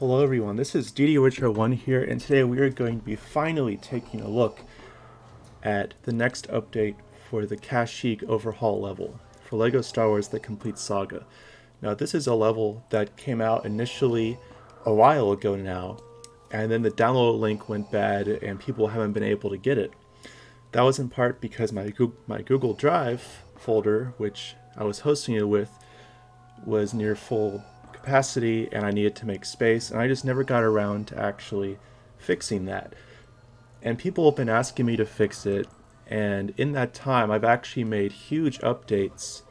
Hello everyone, this is DD1 here, and today we are going to be finally taking a look at the next update for the KASHYYYK overhaul level for LEGO Star Wars The Complete Saga. Now this is a level that came out initially a while ago now, and then the download link went bad and people haven't been able to get it. That was in part because my Google Drive folder, which I was hosting it with, was near full capacity and I needed to make space, and I just never got around to actually fixing that. And people have been asking me to fix it, and in that time I've actually made huge updates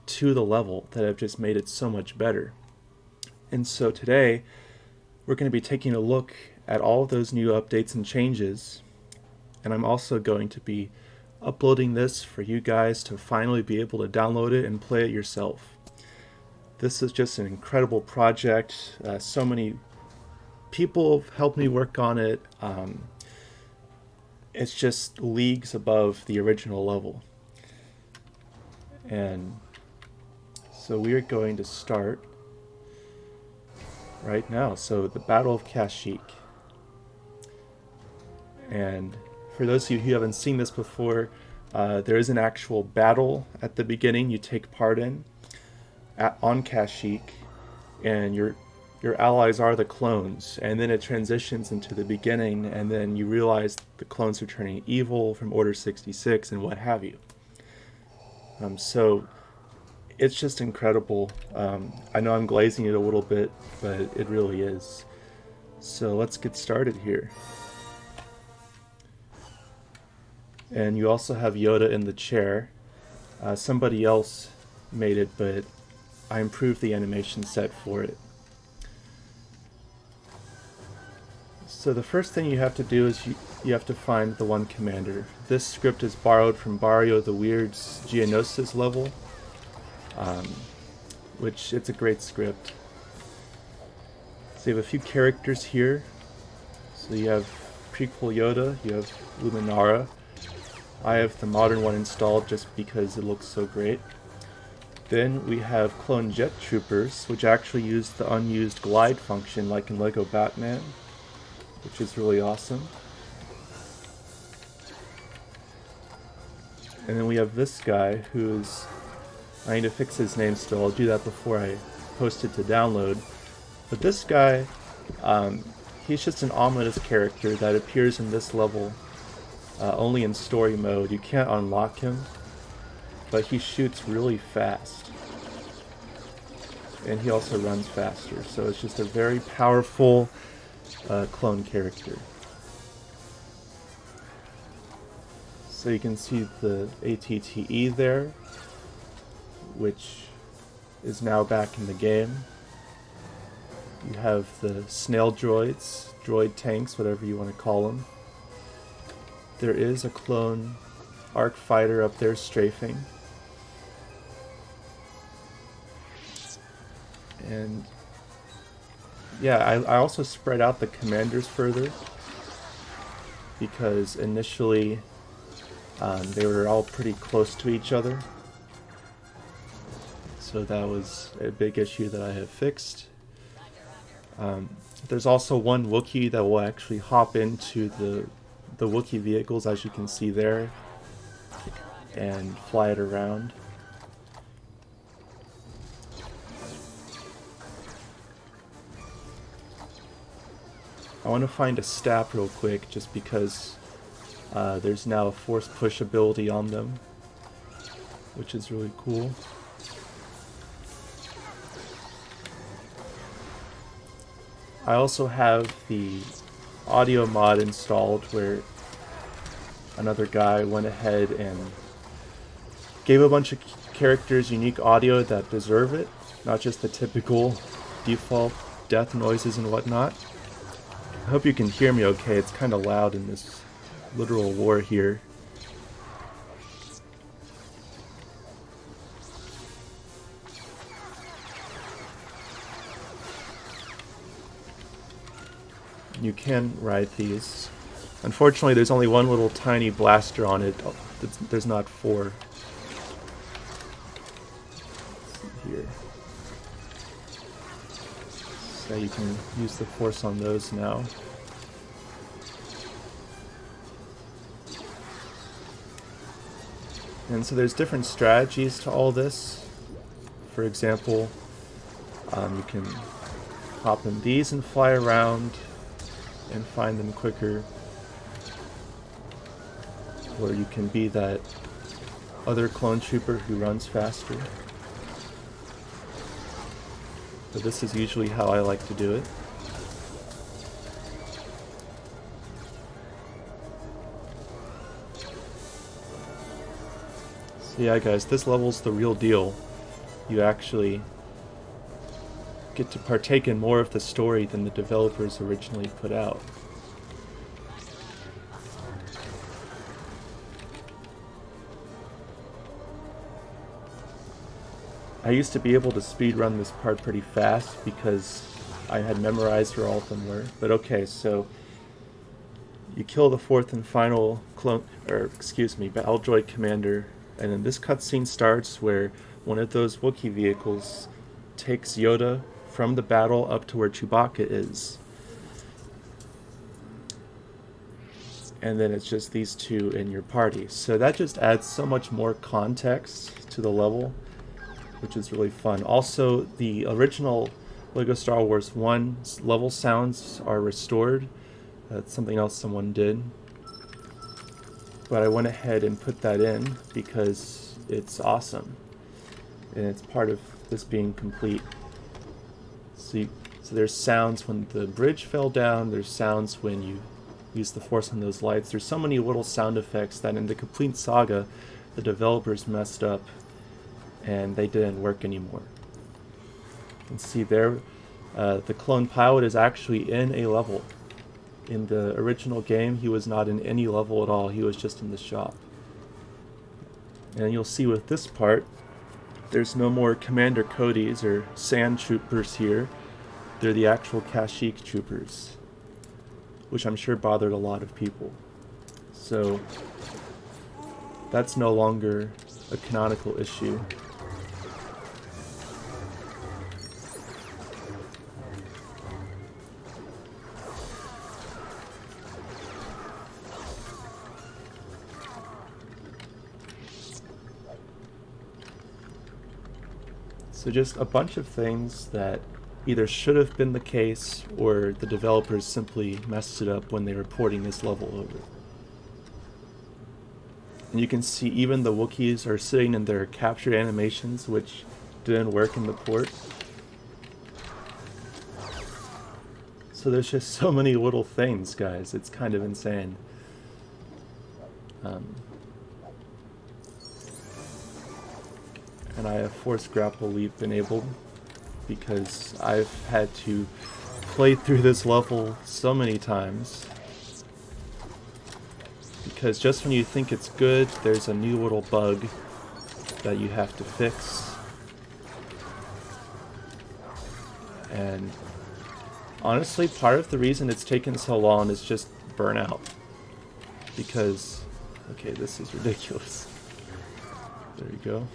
to the level that have just made it so much better. And so today we're going to be taking a look at all of those new updates and changes, and I'm also going to be uploading this for you guys to finally be able to download it and play it yourself. This is just an incredible project. So many people have helped me work on it. It's just leagues above the original level. And so we are going to start right now. So the Battle of Kashyyyk. And for those of you who haven't seen this before, there is an actual battle at the beginning you take part in. On Kashyyyk, and your allies are the clones, and then it transitions into the beginning, and then you realize the clones are turning evil from Order 66 and what have you. So it's just incredible. I know I'm glazing it a little bit, but it really is. So let's get started here. And you also have Yoda in the chair. Somebody else made it, but I improved the animation set for it. So the first thing you have to do is you have to find the one commander. This script is borrowed from Barrio the Weird's Geonosis level, which it's a great script. So you have a few characters here. So you have prequel Yoda, you have Luminara. I have the modern one installed just because it looks so great. Then we have clone jet troopers, which actually use the unused glide function like in LEGO Batman, which is really awesome. And then we have this guy who's, I need to fix his name still, I'll do that before I post it to download. But this guy, he's just an ominous character that appears in this level only in story mode. You can't unlock him, but he shoots really fast. And he also runs faster, so it's just a very powerful clone character. So you can see the ATTE there, which is now back in the game. You have the snail droids, droid tanks, whatever you want to call them. There is a clone arc fighter up there strafing. And yeah, I also spread out the commanders further because initially they were all pretty close to each other. So that was a big issue that I have fixed. There's also one Wookiee that will actually hop into the Wookiee vehicles, as you can see there, and fly it around. I want to find a staff real quick just because there's now a force push ability on them, which is really cool. I also have the audio mod installed where another guy went ahead and gave a bunch of characters unique audio that deserve it, not just the typical default death noises and whatnot. I hope you can hear me okay. It's kind of loud in this literal war here. You can ride these. Unfortunately, there's only one little tiny blaster on it. There's not four. Let's see here. So you can use the force on those now. And so there's different strategies to all this. For example, you can hop in these and fly around and find them quicker. Or you can be that other clone trooper who runs faster. But this is usually how I like to do it. So yeah guys, this level's the real deal. You actually get to partake in more of the story than the developers originally put out. I used to be able to speedrun this part pretty fast because I had memorized where all of them were. But okay, so you kill the fourth and final battle droid commander, and then this cutscene starts where one of those Wookiee vehicles takes Yoda from the battle up to where Chewbacca is. And then it's just these two in your party. So that just adds so much more context to the level, which is really fun. Also, the original LEGO Star Wars 1 level sounds are restored. That's something else someone did. But I went ahead and put that in because it's awesome. And it's part of this being complete. So there's sounds when the bridge fell down, there's sounds when you use the force on those lights. There's so many little sound effects that in the complete saga, the developers messed up and they didn't work anymore. You can see there, the clone pilot is actually in a level. In the original game, he was not in any level at all, he was just in the shop. And you'll see with this part, there's no more Commander Cody's or Sand Troopers here. They're the actual Kashyyyk troopers, which I'm sure bothered a lot of people. So that's no longer a canonical issue. So just a bunch of things that either should have been the case or the developers simply messed it up when they were porting this level over. And you can see even the Wookiees are sitting in their captured animations, which didn't work in the port. So there's just so many little things, guys. It's kind of insane. And I have Force Grapple Leap enabled because I've had to play through this level so many times. Because just when you think it's good, there's a new little bug that you have to fix. And honestly, part of the reason it's taken so long is just burnout. Because, okay, this is ridiculous. There you go.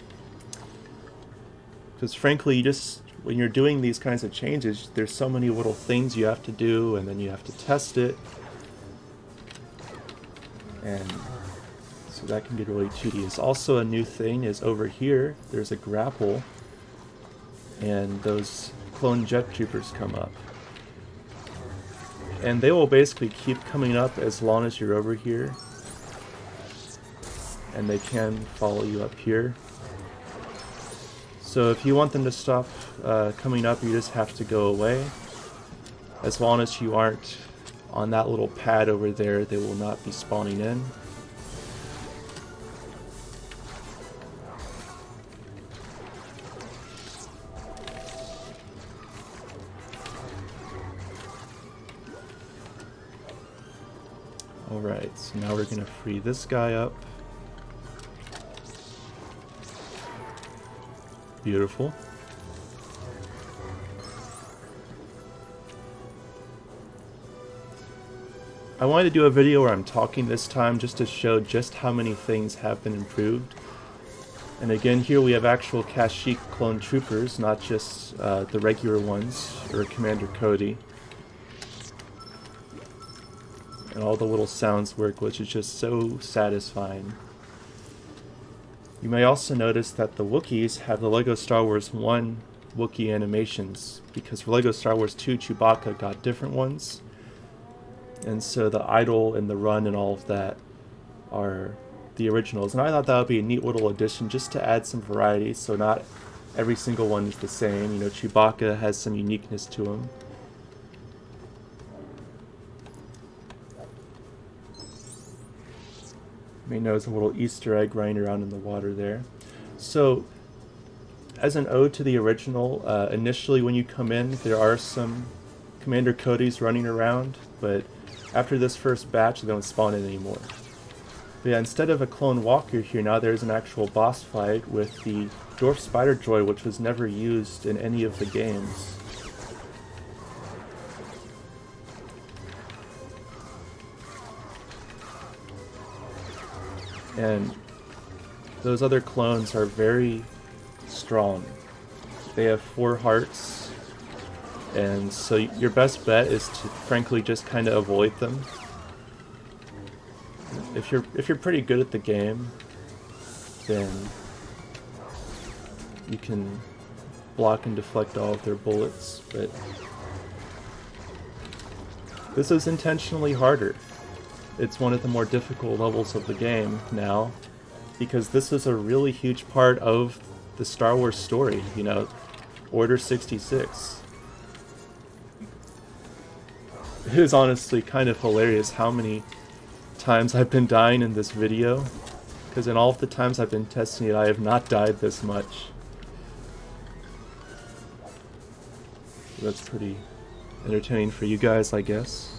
Because frankly, you just, when you're doing these kinds of changes, there's so many little things you have to do, and then you have to test it. And so that can get really tedious. Also, a new thing is over here, there's a grapple, and those clone jet troopers come up. And they will basically keep coming up as long as you're over here. And they can follow you up here. So if you want them to stop coming up, you just have to go away. As long as you aren't on that little pad over there, they will not be spawning in. Alright, so now we're going to free this guy up. Beautiful. I wanted to do a video where I'm talking this time just to show just how many things have been improved. And again, here we have actual Kashyyyk clone troopers, not just the regular ones, or Commander Cody. And all the little sounds work, which is just so satisfying. You may also notice that the Wookiees have the LEGO Star Wars 1 Wookiee animations, because for LEGO Star Wars 2, Chewbacca got different ones. And so the idle and the run and all of that are the originals. And I thought that would be a neat little addition just to add some variety, so not every single one is the same. You know, Chewbacca has some uniqueness to him. You may notice a little Easter egg running around in the water there. So, as an ode to the original, initially when you come in, there are some Commander Codys running around, but after this first batch, they don't spawn in anymore. But yeah, instead of a clone walker here, now there's an actual boss fight with the Dwarf spider droid, which was never used in any of the games. And those other clones are very strong. They have 4 hearts, and so your best bet is to frankly just kind of avoid them. If you're pretty good at the game, then you can block and deflect all of their bullets, but this is intentionally harder. It's one of the more difficult levels of the game now, because this is a really huge part of the Star Wars story, you know, Order 66. It is honestly kind of hilarious how many times I've been dying in this video, because in all of the times I've been testing it, I have not died this much. So that's pretty entertaining for you guys, I guess.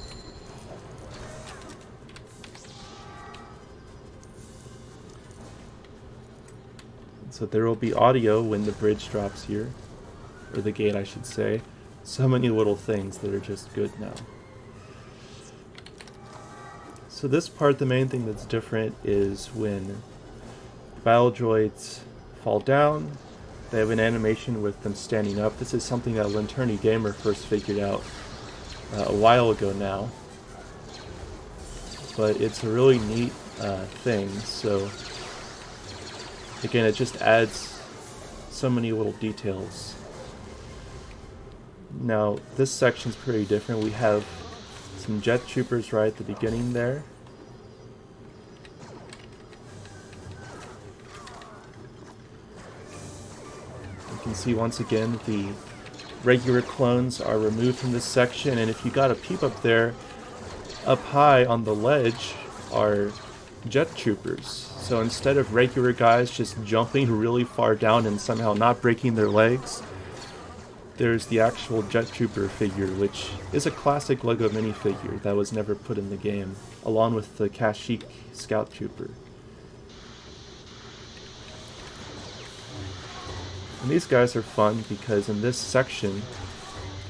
So there will be audio when the bridge drops here, or the gate I should say. So many little things that are just good now. So this part, the main thing that's different is when battle droids fall down, they have an animation with them standing up. This is something that Linterny Gamer first figured out a while ago now. But it's a really neat thing, so again, it just adds so many little details. Now, this section's pretty different. We have some jet troopers right at the beginning there. You can see once again the regular clones are removed from this section, and if you got a peep up there, up high on the ledge are jet troopers. So instead of regular guys just jumping really far down and somehow not breaking their legs, there's the actual jet trooper figure, which is a classic LEGO minifigure that was never put in the game, along with the Kashyyyk scout trooper. And these guys are fun because in this section,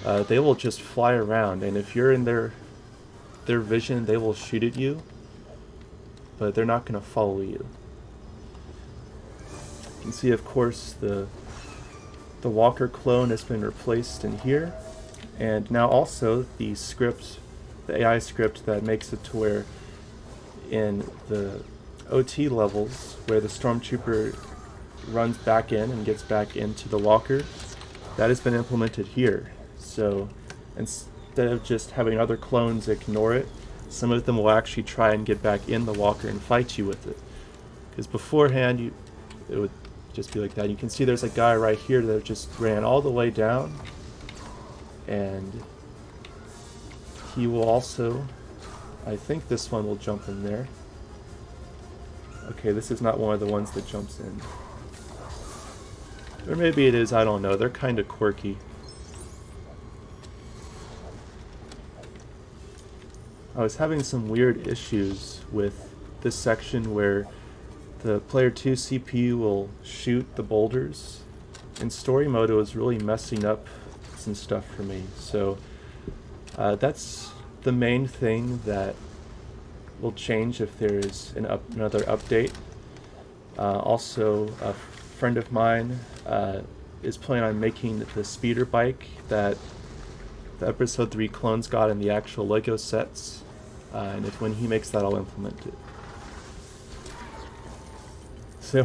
they will just fly around, and if you're in their vision, they will shoot at you, but they're not going to follow you. You can see, of course, the Walker clone has been replaced in here, and now also the script, the AI script that makes it to where in the OT levels where the Stormtrooper runs back in and gets back into the Walker, that has been implemented here. So instead of just having other clones ignore it, some of them will actually try and get back in the Walker and fight you with it. Because beforehand, it would just be like that. You can see there's a guy right here that just ran all the way down, and he will also, I think this one will jump in there. Okay, this is not one of the ones that jumps in. Or maybe it is, I don't know. They're kind of quirky. I was having some weird issues with this section where the player 2 CPU will shoot the boulders. In story mode, it was really messing up some stuff for me. So that's the main thing that will change if there is another update. Also, friend of mine is planning on making the speeder bike that the episode 3 clones got in the actual Lego sets, and when he makes that, I'll implement it. So a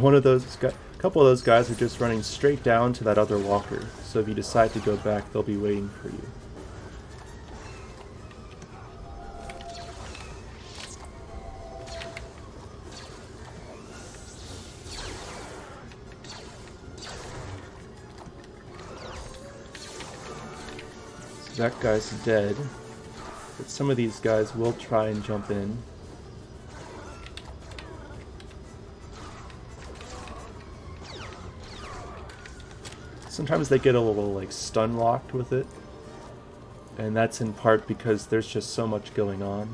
couple of those guys are just running straight down to that other walker, so if you decide to go back, they'll be waiting for you. That guy's dead, but some of these guys will try and jump in. Sometimes they get a little like stun locked with it, and that's in part because there's just so much going on.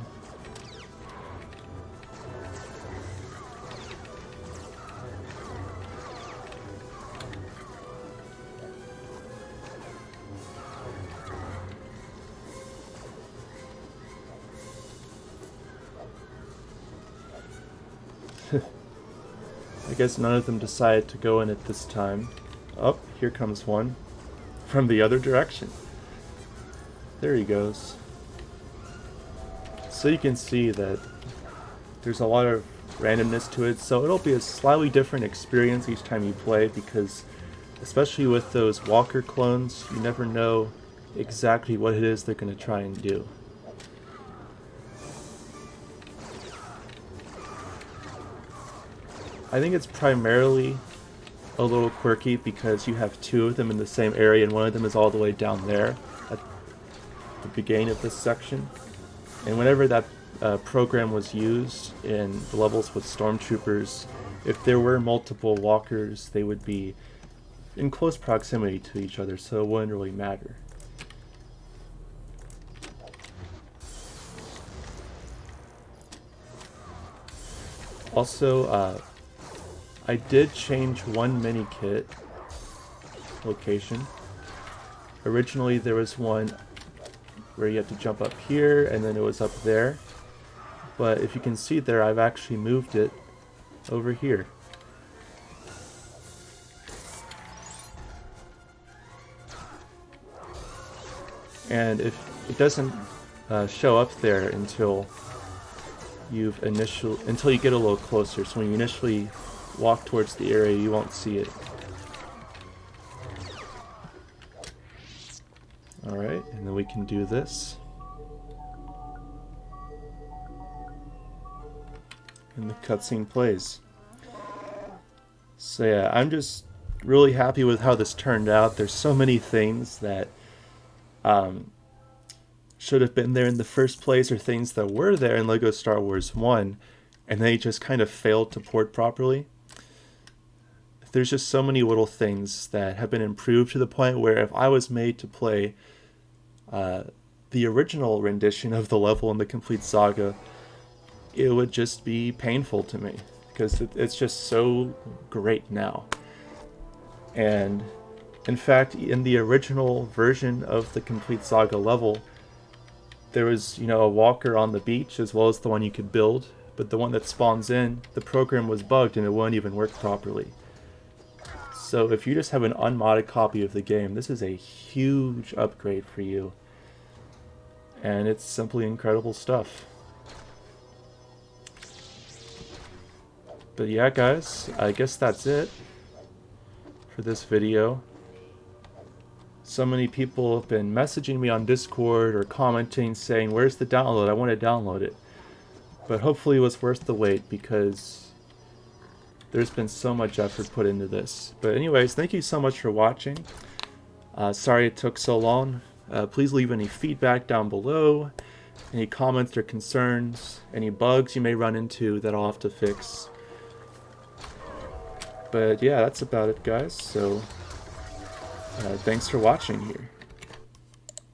I guess none of them decided to go in at this time. Oh, here comes one from the other direction. There he goes. So you can see that there's a lot of randomness to it, so it'll be a slightly different experience each time you play, because especially with those walker clones, you never know exactly what it is they're going to try and do. I think it's primarily a little quirky because you have two of them in the same area, and one of them is all the way down there at the beginning of this section. And whenever that program was used in the levels with stormtroopers, if there were multiple walkers, they would be in close proximity to each other, so it wouldn't really matter. Also, I did change one mini kit location. Originally there was one where you had to jump up here and then it was up there, but if you can see there, I've actually moved it over here. And if it doesn't show up there until you get a little closer, so when you initially walk towards the area, you won't see it. Alright, and then we can do this. And the cutscene plays. So yeah, I'm just really happy with how this turned out. There's so many things that should have been there in the first place, or things that were there in LEGO Star Wars 1, and they just kind of failed to port properly. There's just so many little things that have been improved to the point where if I was made to play the original rendition of the level in the complete saga, it would just be painful to me, because it's just so great now. And in fact, in the original version of the complete saga level, there was, a walker on the beach as well as the one you could build, but the one that spawns in, the program was bugged and it wouldn't even work properly. So if you just have an unmodded copy of the game, this is a huge upgrade for you. And it's simply incredible stuff. But yeah, guys, I guess that's it for this video. So many people have been messaging me on Discord or commenting saying, "Where's the download? I want to download it." But hopefully it was worth the wait, because there's been so much effort put into this. But anyways, thank you so much for watching. Sorry it took so long. Please leave any feedback down below, any comments or concerns, any bugs you may run into that I'll have to fix. But yeah, that's about it, guys. So thanks for watching here.